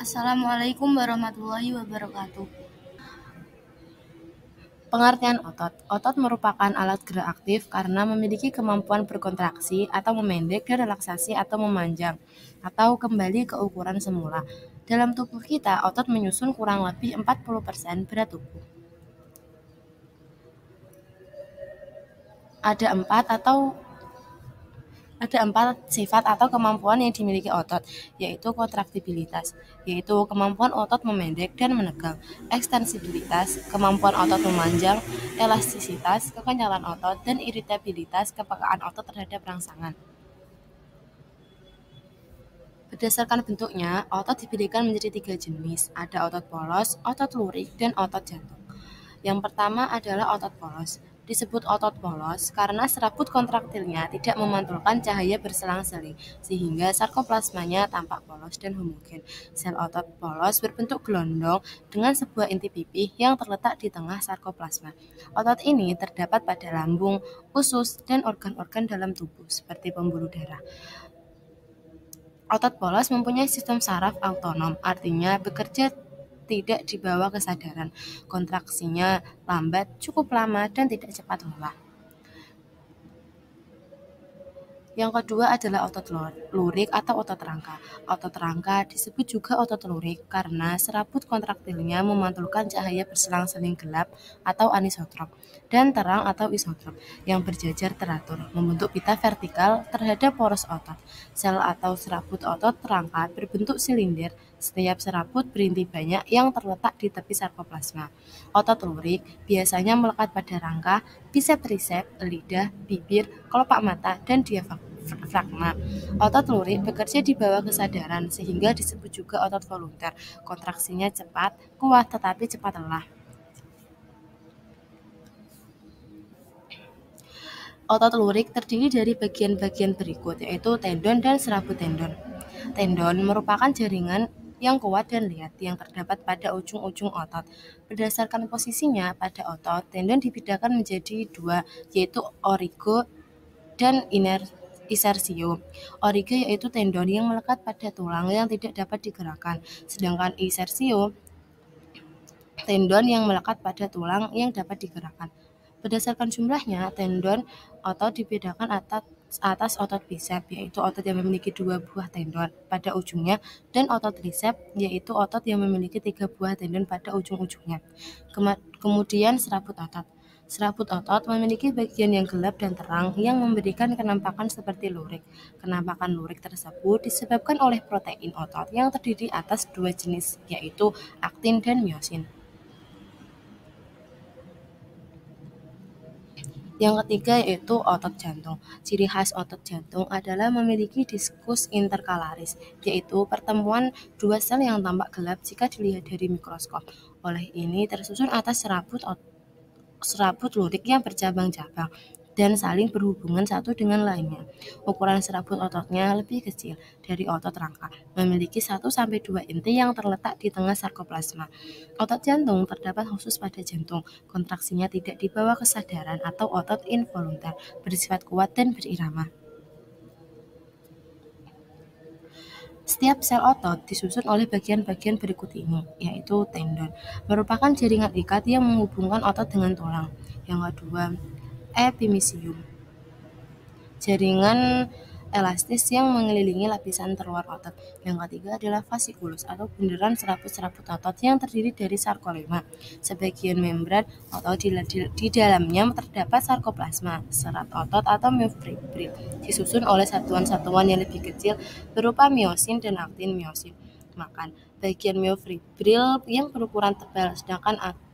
Assalamualaikum warahmatullahi wabarakatuh. Pengertian otot. Otot merupakan alat gerak aktif karena memiliki kemampuan berkontraksi atau memendek dan relaksasi atau memanjang, atau kembali ke ukuran semula. Dalam tubuh kita, otot menyusun kurang lebih 40% berat tubuh. Ada empat atau Ada empat sifat atau kemampuan yang dimiliki otot, yaitu kontraktibilitas, yaitu kemampuan otot memendek dan menegang, ekstensibilitas, kemampuan otot memanjang, elastisitas, kekenyalan otot, dan iritabilitas, kepekaan otot terhadap rangsangan. Berdasarkan bentuknya, otot dibedakan menjadi 3 jenis, ada otot polos, otot lurik, dan otot jantung. Yang pertama adalah otot polos. Disebut otot polos karena serabut kontraktilnya tidak memantulkan cahaya berselang-seling, sehingga sarkoplasmanya tampak polos dan homogen. Sel otot polos berbentuk gelondong dengan sebuah inti pipih yang terletak di tengah sarkoplasma. Otot ini terdapat pada lambung, usus, dan organ-organ dalam tubuh seperti pembuluh darah. Otot polos mempunyai sistem saraf autonom, artinya bekerja tidak di bawah kesadaran. Kontraksinya lambat, cukup lama, dan tidak cepat lelah. Yang kedua adalah otot lurik atau otot rangka. Otot rangka disebut juga otot lurik karena serabut kontraktilnya memantulkan cahaya berselang-seling gelap atau anisotrop dan terang atau isotrop yang berjajar teratur, membentuk pita vertikal terhadap poros otot. Sel atau serabut otot rangka berbentuk silinder. Setiap serabut berinti banyak yang terletak di tepi sarkoplasma. Otot lurik biasanya melekat pada rangka, bisep-trisep, lidah, bibir, kelopak mata, dan diafragma. Otot lurik bekerja di bawah kesadaran sehingga disebut juga otot volunter. Kontraksinya cepat, kuat, tetapi cepat lelah. Otot lurik terdiri dari bagian-bagian berikut, yaitu tendon dan serabut tendon. Tendon merupakan jaringan yang kuat dan liat yang terdapat pada ujung-ujung otot. Berdasarkan posisinya pada otot, tendon dibedakan menjadi dua, yaitu origo dan isersio. Origo yaitu tendon yang melekat pada tulang yang tidak dapat digerakkan, sedangkan isersio tendon yang melekat pada tulang yang dapat digerakkan. Berdasarkan jumlahnya, tendon otot dibedakan atas otot bisep, yaitu otot yang memiliki 2 buah tendon pada ujungnya, dan otot trisep, yaitu otot yang memiliki 3 buah tendon pada ujung-ujungnya. Kemudian serabut otot. Serabut otot memiliki bagian yang gelap dan terang yang memberikan kenampakan seperti lurik. Kenampakan lurik tersebut disebabkan oleh protein otot yang terdiri atas 2 jenis, yaitu aktin dan miosin. Yang ketiga yaitu otot jantung. Ciri khas otot jantung adalah memiliki diskus interkalaris, yaitu pertemuan dua sel yang tampak gelap jika dilihat dari mikroskop. Oleh ini tersusun atas serabut lurik yang bercabang-cabang dan saling berhubungan satu dengan lainnya. Ukuran serabut ototnya lebih kecil dari otot rangka, memiliki 1-2 inti yang terletak di tengah sarkoplasma. Otot jantung terdapat khusus pada jantung, kontraksinya tidak di bawah kesadaran atau otot involunter, bersifat kuat dan berirama. Setiap sel otot disusun oleh bagian-bagian berikut ini, yaitu tendon, merupakan jaringan ikat yang menghubungkan otot dengan tulang. Yang kedua, epimysium, jaringan elastis yang mengelilingi lapisan terluar otot. Yang ketiga adalah fasciculus atau bundaran serabut-serabut otot yang terdiri dari sarkolema. Sebagian membran otot di dalamnya terdapat sarkoplasma, serat otot atau myofibril, disusun oleh satuan-satuan yang lebih kecil berupa miosin dan aktin miosin. Makan bagian myofibril yang berukuran tebal, sedangkan aktin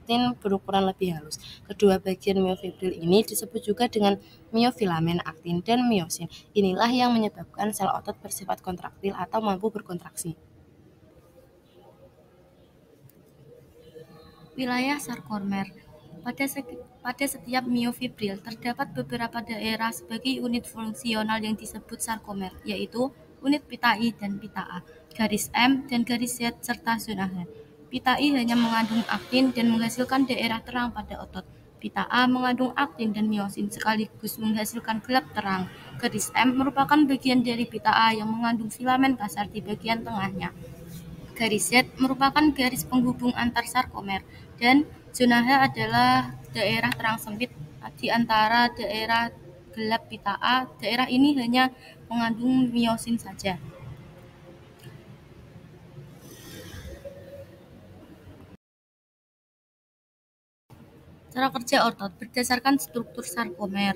berukuran lebih halus. Kedua bagian myofibril ini disebut juga dengan myofilamen, aktin, dan miosin. Inilah yang menyebabkan sel otot bersifat kontraktil atau mampu berkontraksi. Wilayah sarkomer. Pada setiap myofibril terdapat beberapa daerah sebagai unit fungsional yang disebut sarkomer, yaitu unit pita I dan pita A, garis M dan garis Z serta zona H. Pita I hanya mengandung aktin dan menghasilkan daerah terang pada otot. Pita A mengandung aktin dan miosin sekaligus menghasilkan gelap terang. Garis M merupakan bagian dari pita A yang mengandung filamen kasar di bagian tengahnya. Garis Z merupakan garis penghubung antar sarkomer, dan zona H adalah daerah terang sempit di antara daerah gelap pita A. Daerah ini hanya mengandung miosin saja. Cara kerja otot berdasarkan struktur sarkomer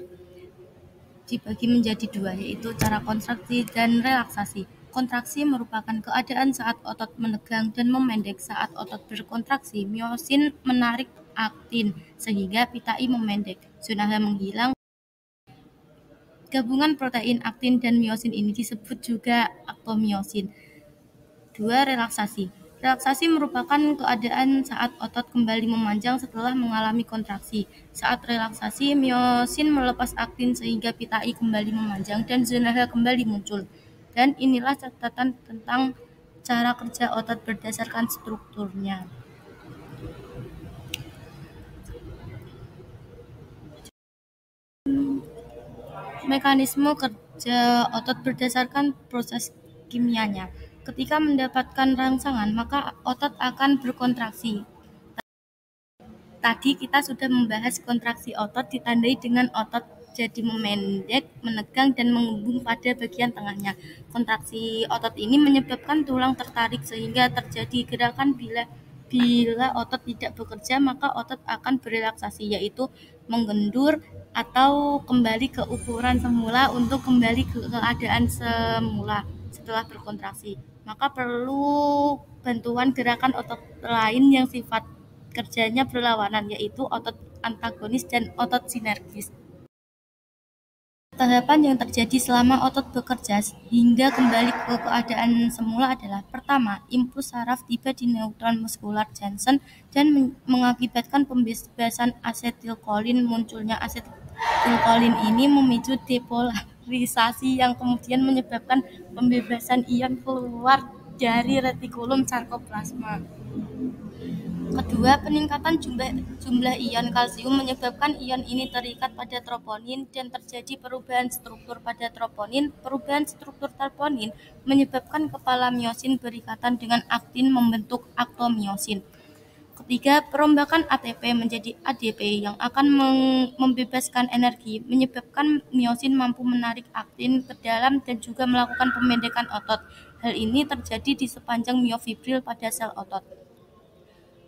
dibagi menjadi dua, yaitu cara kontraksi dan relaksasi. Kontraksi merupakan keadaan saat otot menegang dan memendek. Saat otot berkontraksi, miosin menarik aktin sehingga pita I memendek. Zona H menghilang. Gabungan protein aktin dan miosin ini disebut juga aktomiosin. 2. Relaksasi. Relaksasi merupakan keadaan saat otot kembali memanjang setelah mengalami kontraksi. Saat relaksasi, miosin melepas aktin sehingga pita I kembali memanjang dan zona H kembali muncul. Dan inilah catatan tentang cara kerja otot berdasarkan strukturnya. Mekanisme kerja otot berdasarkan proses kimianya. Ketika mendapatkan rangsangan, maka otot akan berkontraksi. Tadi kita sudah membahas kontraksi otot ditandai dengan otot jadi memendek, menegang, dan mengembung pada bagian tengahnya. Kontraksi otot ini menyebabkan tulang tertarik sehingga terjadi gerakan. Bila otot tidak bekerja, maka otot akan berelaksasi, yaitu menggendur atau kembali ke ukuran semula untuk kembali ke keadaan semula setelah berkontraksi. Maka perlu bantuan gerakan otot lain yang sifat kerjanya berlawanan, yaitu otot antagonis dan otot sinergis. Tahapan yang terjadi selama otot bekerja hingga kembali ke keadaan semula adalah: pertama, impuls saraf tiba di neutron muskular Janssen dan mengakibatkan pembebasan asetilkolin. Munculnya asetilkolin ini memicu depolarisasi yang kemudian menyebabkan pembebasan ion keluar dari retikulum sarkoplasma. Kedua, peningkatan jumlah ion kalsium menyebabkan ion ini terikat pada troponin dan terjadi perubahan struktur pada troponin. Perubahan struktur troponin menyebabkan kepala miosin berikatan dengan aktin membentuk aktomiosin. Ketiga, perombakan ATP menjadi ADP yang akan membebaskan energi, menyebabkan miosin mampu menarik aktin ke dalam dan juga melakukan pemendekan otot. Hal ini terjadi di sepanjang miofibril pada sel otot.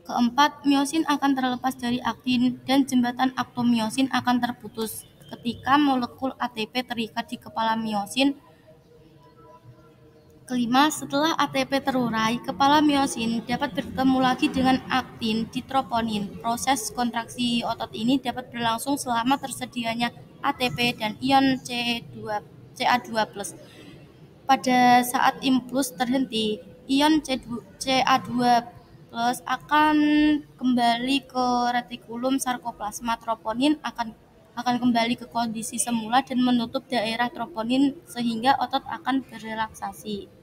Keempat, miosin akan terlepas dari aktin dan jembatan aktomiosin akan terputus ketika molekul ATP terikat di kepala miosin. Kelima, setelah ATP terurai, kepala miosin dapat bertemu lagi dengan aktin di troponin. Proses kontraksi otot ini dapat berlangsung selama tersedianya ATP dan ion Ca2+. Pada saat impuls terhenti, ion Ca2+ akan kembali ke retikulum sarkoplasma. Troponin akan kembali ke kondisi semula dan menutup daerah troponin sehingga otot akan berelaksasi.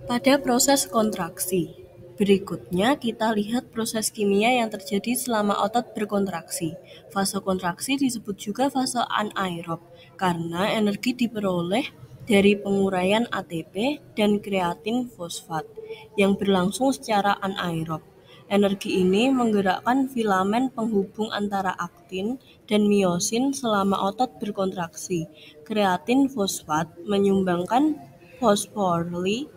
Pada proses kontraksi, berikutnya kita lihat proses kimia yang terjadi selama otot berkontraksi. Fase kontraksi disebut juga fase anaerob karena energi diperoleh dari penguraian ATP dan kreatin fosfat yang berlangsung secara anaerob. Energi ini menggerakkan filamen penghubung antara aktin dan miosin selama otot berkontraksi. Kreatin fosfat menyumbangkan fosforili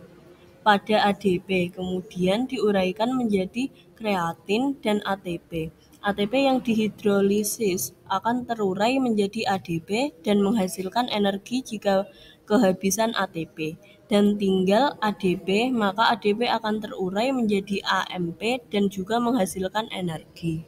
pada ADP, kemudian diuraikan menjadi kreatin dan ATP. ATP yang dihidrolisis akan terurai menjadi ADP dan menghasilkan energi jika kehabisan ATP. Dan tinggal ADP, maka ADP akan terurai menjadi AMP dan juga menghasilkan energi.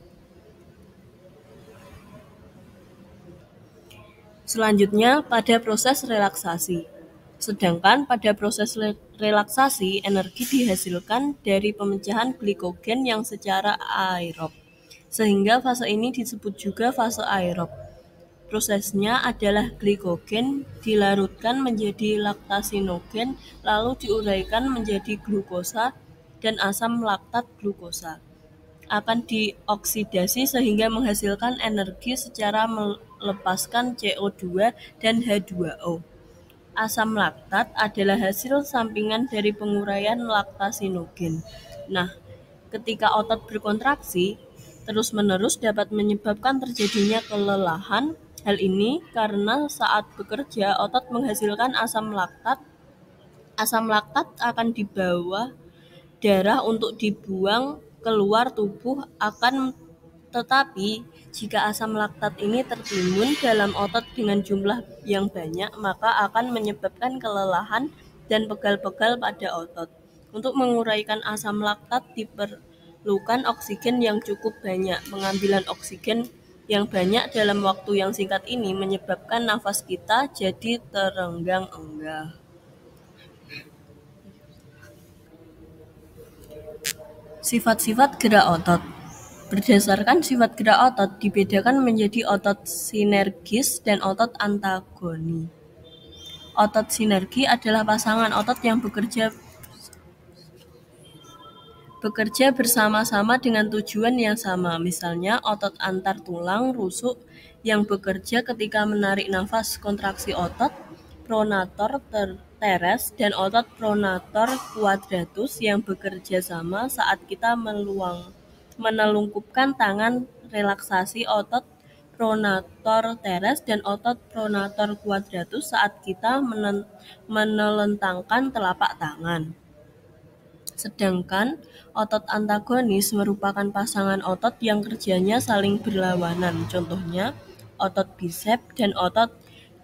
Selanjutnya pada proses relaksasi. Sedangkan pada proses relaksasi, energi dihasilkan dari pemecahan glikogen yang secara aerob. Sehingga fase ini disebut juga fase aerob. Prosesnya adalah glikogen dilarutkan menjadi laktasinogen, lalu diuraikan menjadi glukosa dan asam laktat glukosa. Akan dioksidasi sehingga menghasilkan energi secara melepaskan CO2 dan H2O. Asam laktat adalah hasil sampingan dari penguraian laktasinogen. Nah, ketika otot berkontraksi terus-menerus dapat menyebabkan terjadinya kelelahan. Hal ini karena saat bekerja otot menghasilkan asam laktat. Asam laktat akan dibawa darah untuk dibuang keluar tubuh tetapi jika asam laktat ini tertimbun dalam otot dengan jumlah yang banyak, maka akan menyebabkan kelelahan dan pegal-pegal pada otot. Untuk menguraikan asam laktat diperlukan oksigen yang cukup banyak. Pengambilan oksigen yang banyak dalam waktu yang singkat ini menyebabkan nafas kita jadi terenggang-enggah. Sifat-sifat gerak otot. Berdasarkan sifat gerak otot dibedakan menjadi otot sinergis dan otot antagoni. Otot sinergi adalah pasangan otot yang bekerja bersama-sama dengan tujuan yang sama. Misalnya otot antar tulang rusuk yang bekerja ketika menarik nafas, kontraksi otot pronator teres dan otot pronator quadratus yang bekerja sama saat kita menelungkupkan tangan, relaksasi otot pronator teres dan otot pronator quadratus saat kita menelentangkan telapak tangan. Sedangkan otot antagonis merupakan pasangan otot yang kerjanya saling berlawanan. Contohnya otot bisep dan otot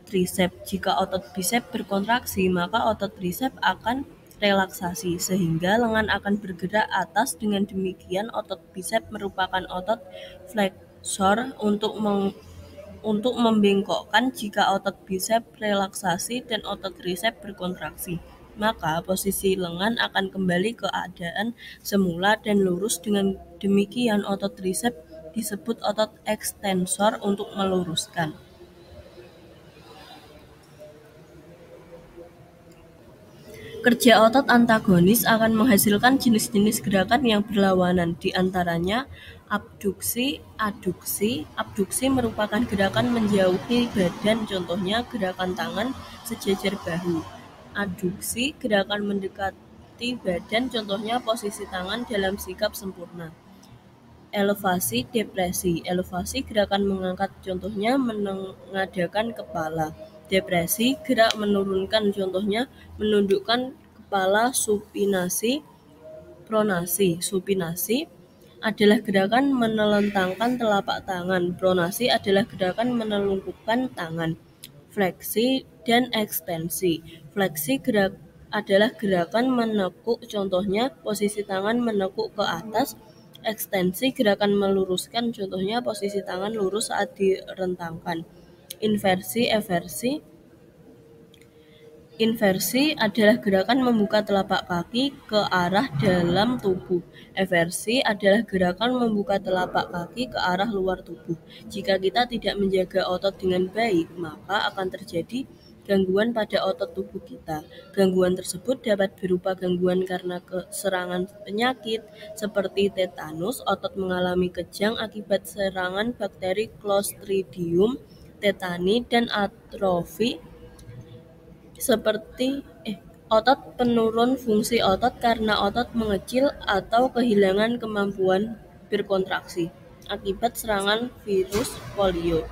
trisep. Jika otot bisep berkontraksi, maka otot trisep akan relaksasi sehingga lengan akan bergerak atas. Dengan demikian otot bisep merupakan otot fleksor untuk membengkokkan. Jika otot bisep relaksasi dan otot trisep berkontraksi, maka posisi lengan akan kembali ke keadaan semula dan lurus. Dengan demikian otot trisep disebut otot ekstensor untuk meluruskan. Kerja otot antagonis akan menghasilkan jenis-jenis gerakan yang berlawanan, di antaranya abduksi, aduksi. Abduksi merupakan gerakan menjauhi badan, contohnya gerakan tangan sejajar bahu. Aduksi, gerakan mendekati badan, contohnya posisi tangan dalam sikap sempurna. Elevasi, depresi. Elevasi, gerakan mengangkat, contohnya menengadakan kepala. Depresi, gerak menurunkan, contohnya menundukkan kepala. Supinasi, pronasi. Supinasi adalah gerakan menelentangkan telapak tangan. Pronasi adalah gerakan menelungkupkan tangan. Fleksi dan ekstensi. Fleksi adalah gerakan menekuk, contohnya posisi tangan menekuk ke atas. Ekstensi, gerakan meluruskan, contohnya posisi tangan lurus saat direntangkan. Inversi, eversi. Inversi adalah gerakan membuka telapak kaki ke arah dalam tubuh. Eversi adalah gerakan membuka telapak kaki ke arah luar tubuh. Jika kita tidak menjaga otot dengan baik, maka akan terjadi gangguan pada otot tubuh kita. Gangguan tersebut dapat berupa gangguan karena serangan penyakit seperti tetanus, otot mengalami kejang akibat serangan bakteri Clostridium tetani, dan atrofi seperti otot penurun fungsi otot karena otot mengecil atau kehilangan kemampuan berkontraksi akibat serangan virus polio.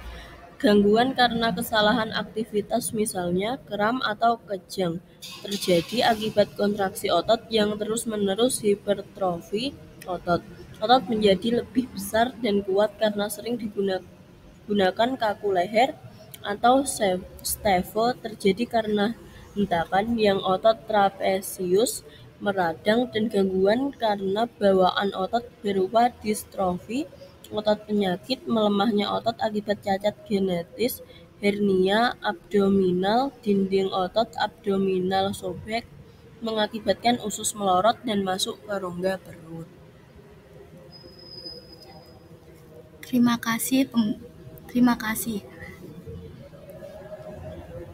Gangguan karena kesalahan aktivitas, misalnya kram atau kejang, terjadi akibat kontraksi otot yang terus-menerus. Hipertrofi otot. Otot menjadi lebih besar dan kuat karena sering digunakan kaku leher atau stevo, terjadi karena hentakan yang otot trapezius meradang, dan gangguan karena bawaan otot berupa distrofi otot. Penyakit melemahnya otot akibat cacat genetis, hernia abdominal, dinding otot abdominal sobek, mengakibatkan usus melorot dan masuk ke rongga perut. Terima kasih.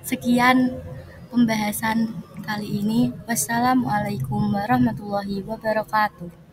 Sekian pembahasan kali ini. Wassalamualaikum warahmatullahi wabarakatuh.